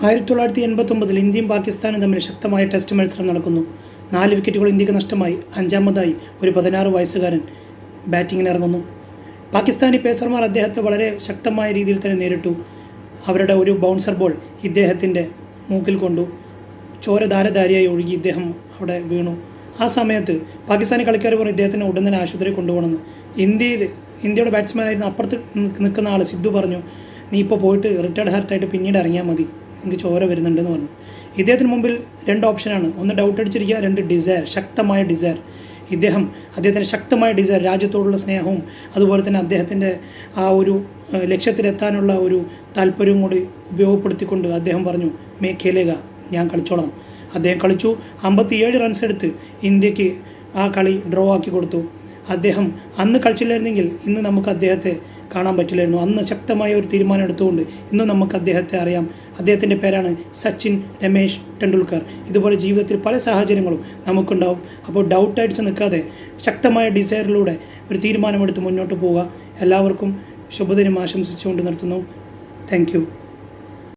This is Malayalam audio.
1989 ഇന്ത്യയും പാകിസ്ഥാനും തമ്മിൽ ശക്തമായ ടെസ്റ്റ് മത്സരം നടക്കുന്നു. 4 വിക്കറ്റുകൾ ഇന്ത്യക്ക് നഷ്ടമായി. 5-ാമതായി ഒരു 16 വയസ്സുകാരൻ ബാറ്റിങ്ങിന് ഇറങ്ങുന്നു. പാകിസ്ഥാനി പേസർമാർ അദ്ദേഹത്തെ വളരെ ശക്തമായ രീതിയിൽ തന്നെ നേരിട്ടു. അവരുടെ ഒരു ബൗൺസർ ബോൾ ഇദ്ദേഹത്തിൻ്റെ മൂക്കിൽ കൊണ്ടു. ചോര ധാരധാരിയായി ഒഴുകി ഇദ്ദേഹം അവിടെ വീണു. ആ സമയത്ത് പാകിസ്ഥാനി കളിക്കാർ പറഞ്ഞു ഇദ്ദേഹത്തിനെ ഉടൻ തന്നെ ആശുപത്രിയിൽ കൊണ്ടുപോകണമെന്ന്. ഇന്ത്യയുടെ ബാറ്റ്സ്മാനായിരുന്ന അപ്പുറത്ത് നിൽക്കുന്ന ആൾ സിദ്ധു പറഞ്ഞു, നീ ഇപ്പോൾ പോയിട്ട് റിട്ടയർഡ് ഹാർട്ടായിട്ട് പിന്നീട് ഇറങ്ങിയാൽ മതി, എനിക്ക് ചോര വരുന്നുണ്ടെന്ന് പറഞ്ഞു. ഇദ്ദേഹത്തിന് മുമ്പിൽ 2 ഓപ്ഷനാണ്. ഒന്ന് ഡൗട്ട് അടിച്ചിരിക്കുക, 2 ഡിസയർ, ശക്തമായ ഡിസയർ. അദ്ദേഹത്തിൻ്റെ ശക്തമായ ഡിസയർ, രാജ്യത്തോടുള്ള സ്നേഹവും അതുപോലെ തന്നെ അദ്ദേഹത്തിൻ്റെ ആ ഒരു ലക്ഷ്യത്തിലെത്താനുള്ള ഒരു താല്പര്യവും കൂടി ഉപയോഗപ്പെടുത്തിക്കൊണ്ട് അദ്ദേഹം പറഞ്ഞു മേ ഖേലേഗ, ഞാൻ കളിച്ചോളാം. അദ്ദേഹം കളിച്ചു. 57 റൺസ് എടുത്ത് ഇന്ത്യക്ക് ആ കളി ഡ്രോ ആക്കി കൊടുത്തു. അദ്ദേഹം അന്ന് കളിച്ചില്ലായിരുന്നെങ്കിൽ ഇന്ന് നമുക്ക് അദ്ദേഹത്തെ കാണാൻ പറ്റില്ലായിരുന്നു. അന്ന് ശക്തമായ ഒരു തീരുമാനം എടുത്തുകൊണ്ട് ഇന്നും നമുക്ക് അദ്ദേഹത്തെ അറിയാം. അദ്ദേഹത്തിൻ്റെ പേരാണ് സച്ചിൻ രമേശ് ടെണ്ടുൽക്കർ. ഇതുപോലെ ജീവിതത്തിൽ പല സാഹചര്യങ്ങളും നമുക്കുണ്ടാവും. അപ്പോൾ ഡൗട്ടടിച്ച് നിൽക്കാതെ ശക്തമായ ഡിസയറിലൂടെ ഒരു തീരുമാനമെടുത്ത് മുന്നോട്ട് പോവുക. എല്ലാവർക്കും ശുഭദിനം ആശംസിച്ചുകൊണ്ട് നിർത്തുന്നു. Thank you.